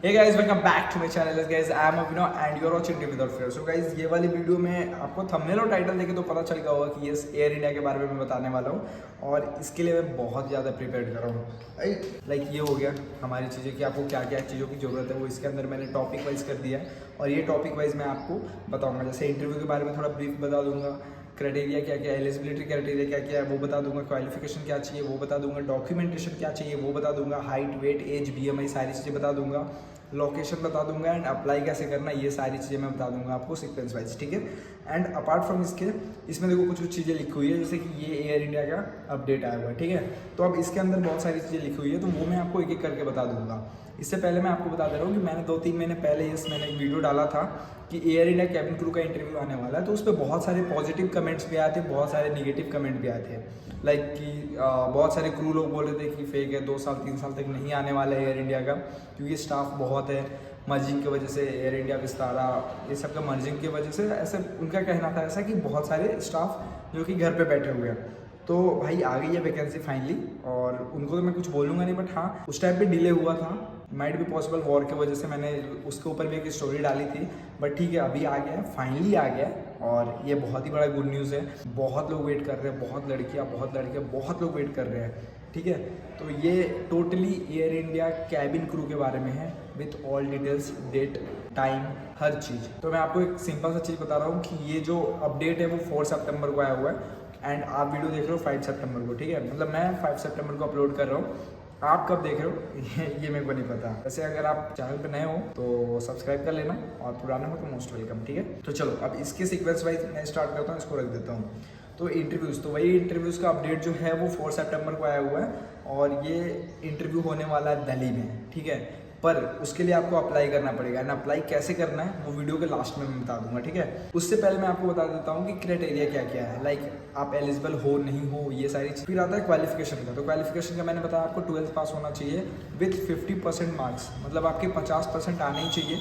Hey guys welcome back to my channel guys I am Abhinav and you are watching TV without fear. So guys ये वाली video में आपको thumbnail और title देखे तो पता चल गया होगा कि यस एयर इंडिया के बारे में मैं बताने वाला हूँ और इसके लिए मैं बहुत ज़्यादा प्रिपेयर कर रहा हूँ। लाइक ये हो गया हमारी चीज़ें कि आपको क्या क्या चीज़ों की ज़रूरत है वो इसके अंदर मैंने टॉपिक वाइज कर दिया है और ये टॉपिक वाइज मैं आपको बताऊँगा। जैसे इंटरव्यू के बारे में थोड़ा ब्रीफ बता दूंगा, क्राइटेरिया क्या क्या है, एलिजिबिलिटी क्राइटेरिया क्या क्या है वो बता दूंगा, क्वालिफिकेशन क्या चाहिए वो बता दूंगा, डॉक्यूमेंटेशन क्या चाहिए वो बता दूंगा, हाइट वेट एज बीएमआई सारी चीज़ें बता दूंगा, लोकेशन बता दूंगा एंड अप्लाई कैसे करना ये सारी चीज़ें मैं बता दूंगा आपको सीक्वेंस वाइज, ठीक है। एंड अपार्ट फ्रॉम इसके इसमें देखो कुछ कुछ चीज़ें लिखी हुई है जैसे कि ये एयर इंडिया का अपडेट आया हुआ है, ठीक है। तो अब इसके अंदर बहुत सारी चीज़ें लिखी हुई है तो वो मैं आपको एक एक करके बता दूंगा। इससे पहले मैं आपको बता दे रहा हूँ कि मैंने 2-3 महीने पहले मैंने एक वीडियो डाला था कि एयर इंडिया कैबिन क्रू का इंटरव्यू आने वाला है, तो उस पर बहुत सारे पॉजिटिव कमेंट्स भी आए थे, बहुत सारे नेगेटिव कमेंट भी आए थे। लाइक कि बहुत सारे क्रू लोग बोल रहे थे कि फेक है, 2 साल 3 साल तक नहीं आने वाला है एयर इंडिया का क्योंकि स्टाफ बहुत है, मर्जिंग की वजह से एयर इंडिया विस्तारा ये सब का मर्जिंग की वजह से ऐसे उनका कहना था ऐसा कि बहुत सारे स्टाफ जो कि घर पे बैठे हुए हैं। तो भाई आ गई है वैकेंसी फाइनली और उनको तो मैं कुछ बोलूँगा नहीं, बट हाँ उस टाइम पे डिले हुआ था, माइट भी पॉसिबल वॉर की वजह से मैंने उसके ऊपर भी एक स्टोरी डाली थी, बट ठीक है अभी आ गया है, फाइनली आ गया है और ये बहुत ही बड़ा गुड न्यूज़ है। बहुत लोग वेट कर रहे हैं, बहुत लड़कियाँ बहुत लोग वेट कर रहे हैं, ठीक है। तो ये totally Air India cabin crew के बारे में है with all details, date, time, हर चीज़। तो मैं आपको एक सिंपल सा चीज़ बता रहा हूँ कि ये जो अपडेट है वो 4 सितंबर को आया हुआ है एंड आप वीडियो देख रहे हो 5 सितंबर को, ठीक है। मतलब मैं 5 सितंबर को अपलोड कर रहा हूँ, आप कब देख रहे हो ये मेरे को नहीं पता। वैसे अगर आप चैनल पे नए हो तो सब्सक्राइब कर लेना और पुराने हो तो मोस्ट वेलकम, ठीक है। तो चलो अब इसके सीक्वेंस वाइज मैं स्टार्ट करता हूँ, इसको रख देता हूँ। तो इंटरव्यूज़, तो वही इंटरव्यूज़ का अपडेट जो है वो 4 सितंबर को आया हुआ है और ये इंटरव्यू होने वाला है दिल्ली में, ठीक है। पर उसके लिए आपको अप्लाई करना पड़ेगा एंड अप्लाई कैसे करना है वो वीडियो के लास्ट में मैं बता दूंगा, ठीक है। उससे पहले मैं आपको बता देता हूँ कि क्राइटेरिया क्या क्या है, लाइक आप एलिजिबल हो नहीं हो ये सारी चीज़। फिर आता है क्वालिफिकेशन का, तो क्वालिफिकेशन का मैंने बताया आपको 12th पास होना चाहिए विथ 50% मार्क्स, मतलब आपके 50% आने ही चाहिए,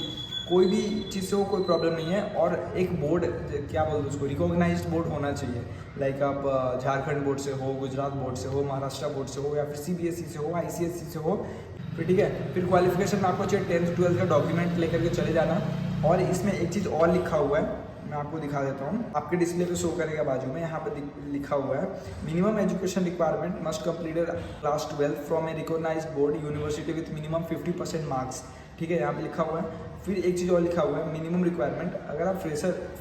कोई भी चीज़ से हो कोई प्रॉब्लम नहीं है। और एक बोर्ड क्या बोलते हैं उसको, रिकॉग्नाइज्ड बोर्ड होना चाहिए, लाइक आप झारखंड बोर्ड से हो, गुजरात बोर्ड से हो, महाराष्ट्र बोर्ड से हो या फिर सीबीएसई से हो, आईसीएसई से हो, फिर ठीक है। फिर क्वालिफिकेशन में आपको चाहिए 10th 12th का डॉक्यूमेंट लेकर के चले जाना। और इसमें एक चीज़ और लिखा हुआ है, मैं आपको दिखा देता हूँ, आपके डिस्प्ले पे शो करेगा बाजू में, यहाँ पे लिखा हुआ है minimum education requirement must completed class 12 from a recognised board university with minimum 50% marks, ठीक है, यहाँ पे लिखा हुआ है। फिर एक चीज़ और लिखा हुआ है मिनिमम रिक्वायरमेंट, अगर आप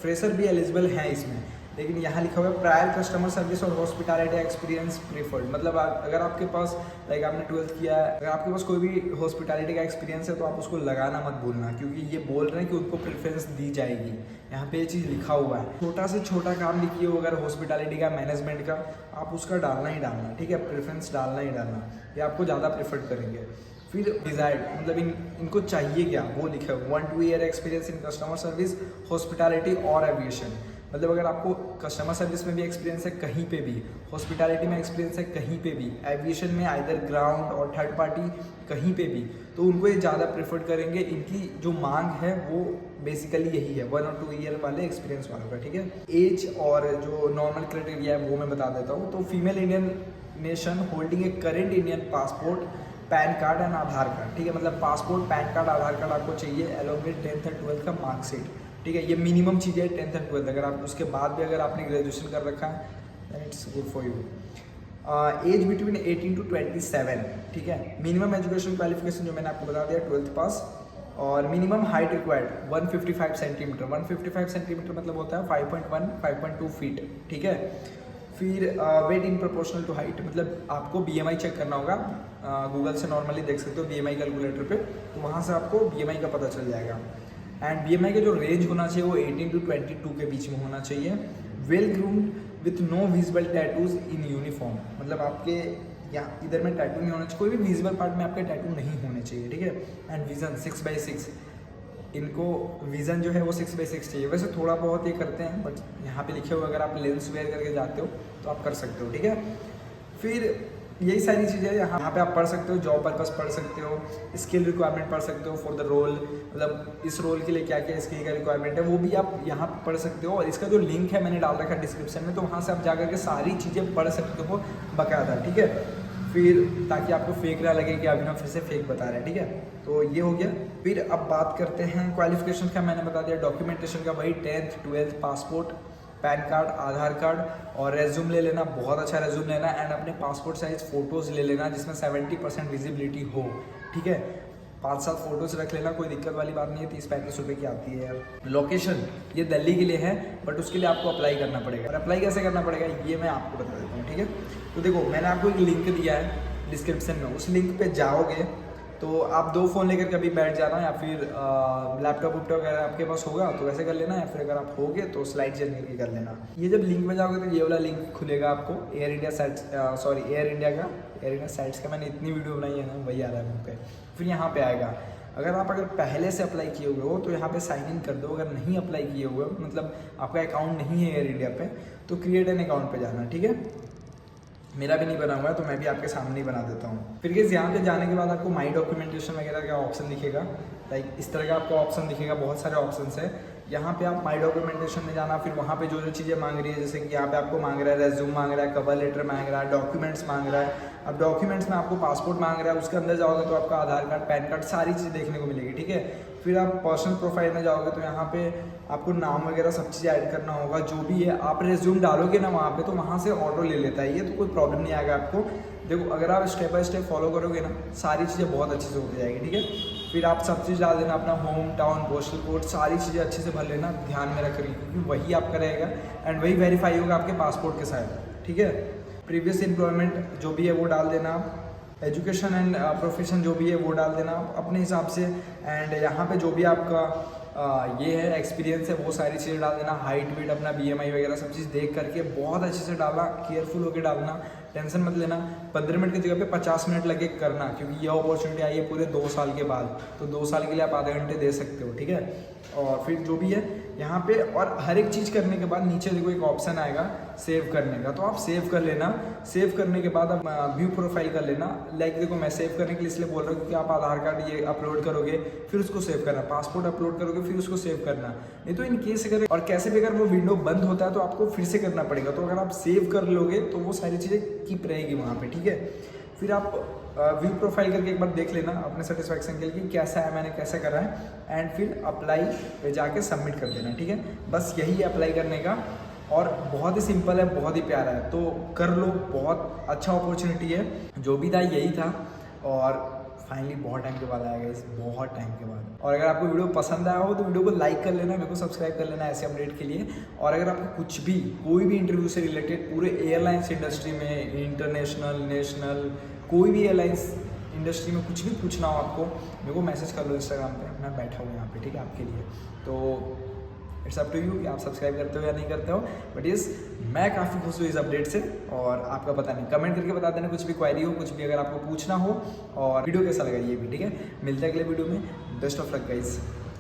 फ्रेशर भी एलिजिबल हैं इसमें, लेकिन यहाँ लिखा हुआ है प्रायर कस्टमर सर्विस और हॉस्पिटैलिटी एक्सपीरियंस प्रीफर्ड, मतलब अगर आपके पास लाइक आपने 12th किया है, अगर आपके पास कोई भी हॉस्पिटैलिटी का एक्सपीरियंस है तो आप उसको लगाना मत भूलना क्योंकि ये बोल रहे हैं कि उनको प्रेफरेंस दी जाएगी। यहाँ पे ये चीज़ लिखा हुआ है, छोटा से छोटा काम लिखिए हो अगर हॉस्पिटैलिटी का, मैनेजमेंट का, आप उसका डालना ही डालना, ठीक है, प्रेफरेंस डालना ही डालना, ये आपको ज़्यादा प्रेफर्ड करेंगे। फिर डिजायर्ड मतलब इनको चाहिए क्या वो लिखा है 1 to 2 year experience in customer service, hospitality और एविएशन, मतलब अगर आपको कस्टमर सर्विस में भी एक्सपीरियंस है कहीं पे भी, हॉस्पिटैलिटी में एक्सपीरियंस है कहीं पे भी, एविएशन में आइदर ग्राउंड और थर्ड पार्टी कहीं पे भी, तो उनको ये ज़्यादा प्रेफर करेंगे। इनकी जो मांग है वो बेसिकली यही है 1 और 2 ईयर वाले एक्सपीरियंस वालों का, ठीक है। एज और जो नॉर्मल क्राइटेरिया है वो मैं बता देता हूँ। तो female Indian nation holding A current Indian passport, pan card and Aadhaar card, ठीक है, मतलब passport, pan card, Aadhaar card आपको चाहिए अलॉन्ग विद 10th और 12th का मार्कशीट, ठीक है। ये मिनिमम चीज़ है 10th और 12th, अगर आप उसके बाद भी अगर आपने ग्रेजुएशन कर रखा है then it's good for you. Age between 18 to 27, ठीक है। मिनिमम एजुकेशन क्वालिफिकेशन जो मैंने आपको बता दिया 12th पास, और minimum height required 155 centimetre, 155 centimetre मतलब होता है 5.1 5.2 फीट, ठीक है। फिर weight in proportional to height, मतलब आपको बीएमआई चेक करना होगा, गूगल से नॉर्मली देख सकते हो बीएमआई कैलकुलेटर पे, तो वहाँ से आपको बीएमआई का पता चल जाएगा। एंड बीएमआई का जो रेंज होना चाहिए वो 18 to 22 के बीच में होना चाहिए। Well groomed with no visible tattoos in uniform, मतलब आपके यहाँ इधर में टैटू नहीं होना चाहिए, कोई भी विजिबल पार्ट में आपके टैटू नहीं होने चाहिए, ठीक है। एंड विजन 6x6, इनको विज़न जो है वो 6x6 चाहिए। वैसे थोड़ा बहुत ये करते हैं बट यहाँ पे लिखे हुए अगर आप लेंस वेयर करके जाते हो तो आप कर सकते हो, ठीक है। फिर यही सारी चीज़ें यहाँ पे आप पढ़ सकते हो, जॉब पर्पस पढ़ सकते हो, स्किल रिक्वायरमेंट पढ़ सकते हो फॉर द रोल, मतलब इस रोल के लिए क्या क्या स्किल का रिक्वायरमेंट है वो भी आप यहाँ पे पढ़ सकते हो। और इसका जो लिंक है मैंने डाल रखा है डिस्क्रिप्शन में, तो वहाँ से आप जाकर के सारी चीज़ें पढ़ सकते हो बाकायदा, ठीक है। फिर ताकि आपको फेक ना लगे कि अभिनव फिर से फेक बता रहे हैं, ठीक है। तो ये हो गया। फिर अब बात करते हैं क्वालिफिकेशन का। मैंने बता दिया डॉक्यूमेंटेशन का, वही 10th 12th passport, pan card, Aadhaar card और रेज्यूम ले लेना, बहुत अच्छा रेज्यूम लेना एंड अपने पासपोर्ट साइज फ़ोटोज़ ले लेना जिसमें 70% विजिबिलिटी हो, ठीक है। 5-7 फोटोज़ रख लेना, कोई दिक्कत वाली बात नहीं है। 30-35 रुपये की आती है यार। लोकेशन ये दिल्ली के लिए है, बट उसके लिए आपको अप्लाई करना पड़ेगा। और अप्लाई कैसे करना पड़ेगा ये मैं आपको बता देता हूँ, ठीक है। तो देखो मैंने आपको एक लिंक दिया है डिस्क्रिप्शन में, उस लिंक पे जाओगे तो आप 2 फ़ोन लेकर कभी बैठ जाना, या फिर लैपटॉप वैपटॉप अगर आपके पास होगा तो वैसे कर लेना, या फिर अगर आप होगे तो स्लाइड चेंज करके कर लेना। ये जब लिंक में जाओगे तो ये वाला लिंक खुलेगा आपको, एयर इंडिया साइट्स का मैंने इतनी वीडियो बनाई है ना, वही आ रहा है मुझ पे। फिर यहाँ पे आएगा, अगर पहले से अप्लाई किए हुए हो तो यहाँ पे साइन इन कर दो। अगर नहीं अप्लाई किए हुए हो, मतलब आपका अकाउंट नहीं है एयर इंडिया पे, तो क्रिएट एन अकाउंट पे जाना, ठीक है। मेरा भी नहीं बना हुआ है तो मैं भी आपके सामने ही बना देता हूँ। फिर गाइस यहाँ पे जाने के बाद आपको माई डॉक्यूमेंटेशन वगैरह का ऑप्शन दिखेगा, लाइक इस तरह का आपको ऑप्शन दिखेगा, बहुत सारे ऑप्शंस है। यहाँ पे आप माई डॉक्यूमेंटेशन में जाना, फिर वहाँ पे जो चीज़ें मांग रही है, जैसे कि यहाँ पे आपको मांग रहा है रेज्यूम मांग रहा है, कवर लेटर मांग रहा है, डॉक्यूमेंट्स मांग रहा है। अब डॉक्यूमेंट्स में आपको पासपोर्ट मांग रहा है, उसके अंदर जाओगे तो आपका आधार कार्ड, पैन कार्ड, सारी चीज़ें देखने को मिलेगी, ठीक है। फिर आप पर्सनल प्रोफाइल में जाओगे तो यहाँ पे आपको नाम वगैरह सब चीज़ें ऐड करना होगा, जो भी है। आप रेज्यूम डालोगे ना वहाँ पे, तो वहाँ से ऑटो ले लेता है ये, तो कोई प्रॉब्लम नहीं आएगा आपको। देखो अगर आप स्टेप बाय स्टेप फॉलो करोगे ना, सारी चीज़ें बहुत अच्छे से हो जाएगी, ठीक है। फिर आप सब चीज़ डाल देना, अपना होम टाउन, पोस्टल कोड, सारी चीज़ें अच्छे से भर लेना, ध्यान में रख रही, क्योंकि वही आपका रहेगा एंड वही वेरीफाई होगा आपके पासपोर्ट के साथ, ठीक है। प्रीवियस एम्प्लॉयमेंट जो भी है वो डाल देना, एजुकेशन एंड प्रोफेशन जो भी है वो डाल देना अपने हिसाब से, एंड यहाँ पे जो भी आपका ये है एक्सपीरियंस है वो सारी चीज़ें डाल देना। हाइट वेट अपना BMI वगैरह सब चीज़ देख करके बहुत अच्छे से डालना, केयरफुल होकर डालना, टेंशन मत लेना। 15 मिनट की जगह पे 50 मिनट लगे करना, क्योंकि यह अपॉर्चुनिटी आई है पूरे 2 साल के बाद, तो 2 साल के लिए आप आधे घंटे दे सकते हो, ठीक है। और फिर जो भी है यहाँ पे, और हर एक चीज़ करने के बाद नीचे देखो एक ऑप्शन आएगा सेव करने का, तो आप सेव कर लेना। सेव करने के बाद आप व्यू प्रोफाइल कर लेना। लाइक देखो मैं सेव करने के लिए इसलिए बोल रहा हूँ क्योंकि आप आधार कार्ड ये अपलोड करोगे, फिर उसको सेव करना, पासपोर्ट अपलोड करोगे, फिर उसको सेव करना। नहीं तो इन केस अगर और कैसे भी अगर वो विंडो बंद होता है तो आपको फिर से करना पड़ेगा। तो अगर आप सेव कर लोगे तो वो सारी चीज़ें कीप रहेगी वहाँ पे, ठीक है। फिर आप व्यू प्रोफाइल करके एक बार देख लेना अपने सेटिस्फैक्शन के लिए कि कैसा है, मैंने कैसे करा है, एंड फिर अप्लाई पे जाके सबमिट कर देना, ठीक है। बस यही है अप्लाई करने का, और बहुत ही सिंपल है, बहुत ही प्यारा है, तो कर लो। बहुत अच्छा अपॉर्चुनिटी है, जो भी था यही था, और फाइनली बहुत टाइम के बाद आएगा इस, बहुत टाइम के बाद। और अगर आपको वीडियो पसंद आया हो तो वीडियो को लाइक कर लेना, मेरे को सब्सक्राइब कर लेना ऐसे अपडेट के लिए। और अगर आपको कुछ भी कोई भी इंटरव्यू से रिलेटेड पूरे एयरलाइंस इंडस्ट्री में, इंटरनेशनल, नेशनल, कोई भी एयरलाइंस इंडस्ट्री में कुछ भी पूछना हो आपको, मेरे को मैसेज कर लो इंस्टाग्राम पे, मैं बैठा हूँ यहाँ पे, ठीक है, आपके लिए। तो इट्स अप टू यू कि आप सब्सक्राइब करते हो या नहीं करते हो, बट यस मैं काफ़ी खुश हूँ इस अपडेट से। और आपका पता नहीं, कमेंट करके बता देना कुछ भी क्वेरी हो, कुछ भी अगर आपको पूछना हो, और वीडियो कैसा लगा ये भी, ठीक है। मिलते हैं अगले वीडियो में। Best of luck guys.